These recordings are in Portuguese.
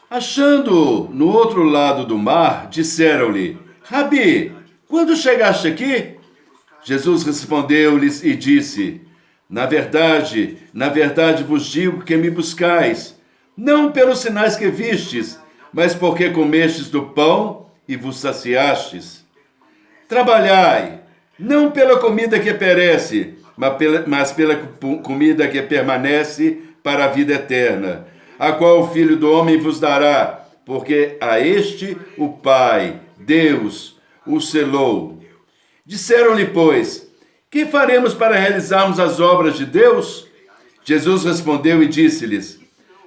Achando-o no outro lado do mar, disseram-lhe: Rabi, quando chegaste aqui? Jesus respondeu-lhes e disse: na verdade vos digo que me buscais, não pelos sinais que vistes, mas porque comestes do pão e vos saciastes. Trabalhai, não pela comida que perece, mas pela comida que permanece para a vida eterna, a qual o Filho do Homem vos dará, porque a este o Pai, Deus, o selou. Disseram-lhe, pois, que faremos para realizarmos as obras de Deus? Jesus respondeu e disse-lhes: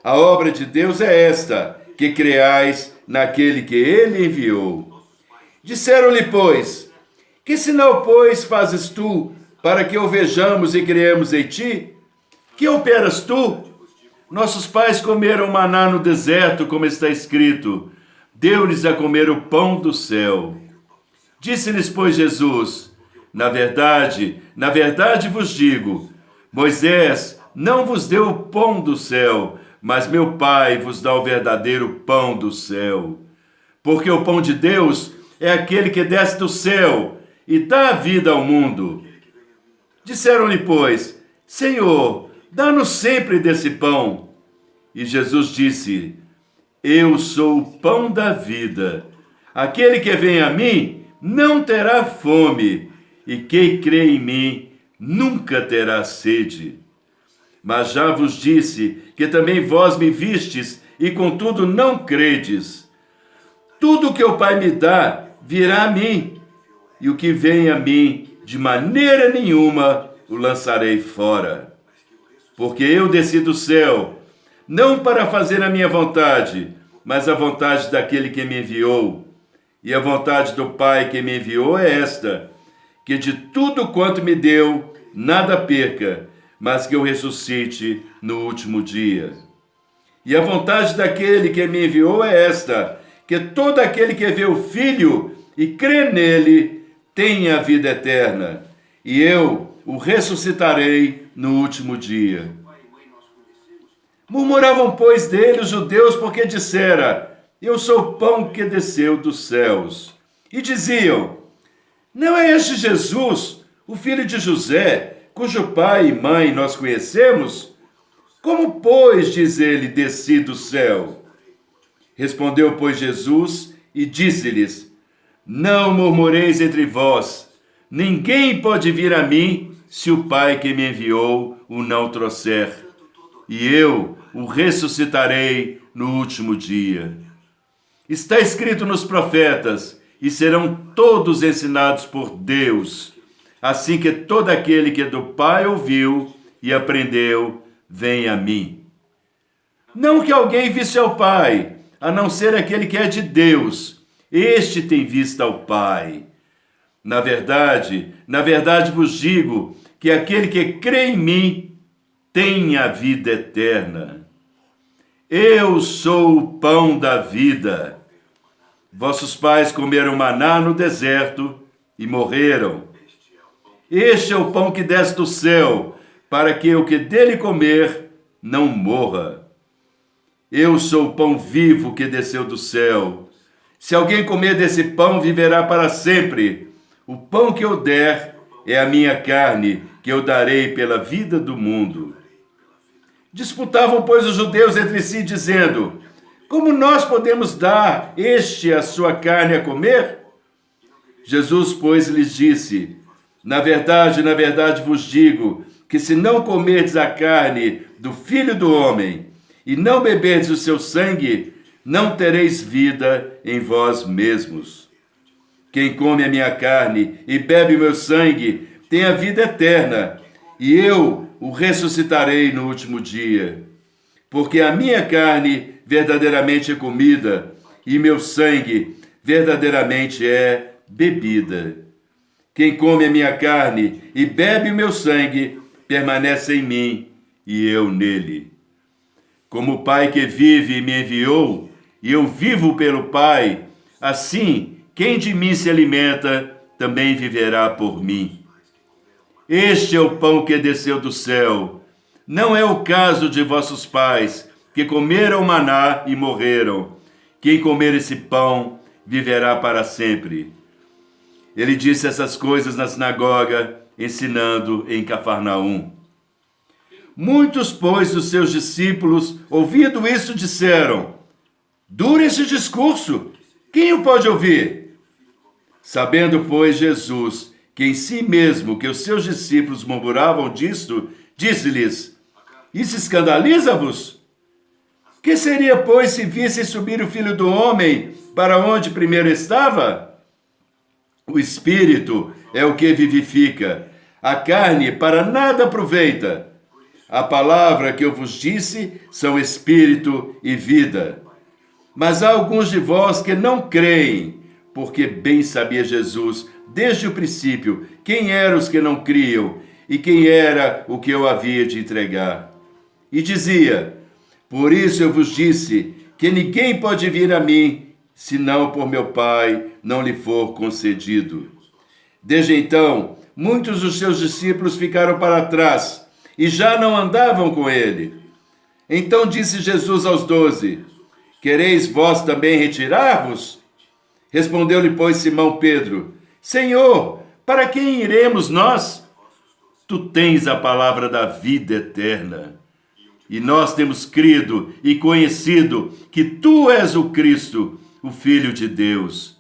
a obra de Deus é esta, que creais naquele que ele enviou. Disseram-lhe, pois, que sinal, pois, fazes tu, para que o vejamos e criemos em ti? Que operas tu? Nossos pais comeram maná no deserto, como está escrito: deu-lhes a comer o pão do céu. Disse-lhes, pois, Jesus: na verdade vos digo, Moisés não vos deu o pão do céu, mas meu Pai vos dá o verdadeiro pão do céu. Porque o pão de Deus é aquele que desce do céu e dá a vida ao mundo. Disseram-lhe, pois, Senhor, dá-nos sempre desse pão. E Jesus disse: eu sou o pão da vida. Aquele que vem a mim não terá fome, e quem crê em mim nunca terá sede. Mas já vos disse que também vós me vistes, e contudo não credes. Tudo que o Pai me dá virá a mim, e o que vem a mim, de maneira nenhuma o lançarei fora. Porque eu desci do céu, não para fazer a minha vontade, mas a vontade daquele que me enviou. E a vontade do Pai que me enviou é esta, que de tudo quanto me deu, nada perca, mas que eu ressuscite no último dia. E a vontade daquele que me enviou é esta, que todo aquele que vê o Filho e crê nele, tenha a vida eterna, e eu o ressuscitarei no último dia. Murmuravam, pois, dele os judeus, porque dissera: eu sou o pão que desceu dos céus. E diziam: não é este Jesus, o filho de José, cujo pai e mãe nós conhecemos? Como, pois, diz ele, desci do céu? Respondeu, pois, Jesus e disse-lhes: não murmureis entre vós, ninguém pode vir a mim se o Pai que me enviou o não trouxer, e eu o ressuscitarei no último dia. Está escrito nos profetas, e serão todos ensinados por Deus, assim que todo aquele que do Pai ouviu e aprendeu, vem a mim. Não que alguém visse ao Pai, a não ser aquele que é de Deus, este tem visto ao Pai. Na verdade vos digo que aquele que crê em mim tem a vida eterna. Eu sou o pão da vida. Vossos pais comeram maná no deserto e morreram. Este é o pão que desce do céu, para que o que dele comer não morra. Eu sou o pão vivo que desceu do céu. Se alguém comer desse pão, viverá para sempre. O pão que eu der é a minha carne, que eu darei pela vida do mundo. Disputavam, pois, os judeus entre si, dizendo: como nós podemos dar a sua carne a comer? Jesus, pois, lhes disse: na verdade vos digo, que se não comerdes a carne do Filho do Homem, e não beberdes o seu sangue, não tereis vida em vós mesmos. Quem come a minha carne e bebe o meu sangue, tem a vida eterna, e eu o ressuscitarei no último dia. Porque a minha carne verdadeiramente é comida, e meu sangue verdadeiramente é bebida. Quem come a minha carne e bebe o meu sangue, permanece em mim, e eu nele. Como o Pai que vive e me enviou, e eu vivo pelo Pai, assim, quem de mim se alimenta, também viverá por mim. Este é o pão que desceu do céu. Não é o caso de vossos pais, que comeram maná e morreram. Quem comer esse pão viverá para sempre. Ele disse essas coisas na sinagoga, ensinando em Cafarnaum. Muitos, pois, dos seus discípulos, ouvindo isso, disseram: dura esse discurso, quem o pode ouvir? Sabendo, pois, Jesus que em si mesmo que os seus discípulos murmuravam disto, disse-lhes: isso escandaliza-vos? Que seria, pois, se vissem subir o Filho do Homem para onde primeiro estava? O Espírito é o que vivifica, a carne para nada aproveita. A palavra que eu vos disse são Espírito e vida. Mas há alguns de vós que não creem, porque bem sabia Jesus, desde o princípio, quem eram os que não criam e quem era o que eu havia de entregar. E dizia: por isso eu vos disse que ninguém pode vir a mim, senão por meu Pai não lhe for concedido. Desde então, muitos dos seus discípulos ficaram para trás e já não andavam com ele. Então disse Jesus aos 12: quereis vós também retirar-vos? Respondeu-lhe, pois, Simão Pedro: Senhor, para quem iremos nós? Tu tens a palavra da vida eterna. E nós temos crido e conhecido que tu és o Cristo, o Filho de Deus.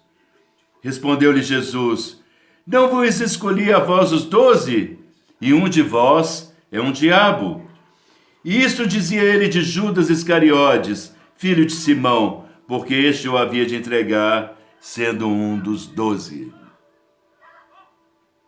Respondeu-lhe Jesus: não vos escolhi a vós os 12? E um de vós é um diabo. E isto dizia ele de Judas Iscariotes, filho de Simão, porque este o havia de entregar, sendo um dos 12.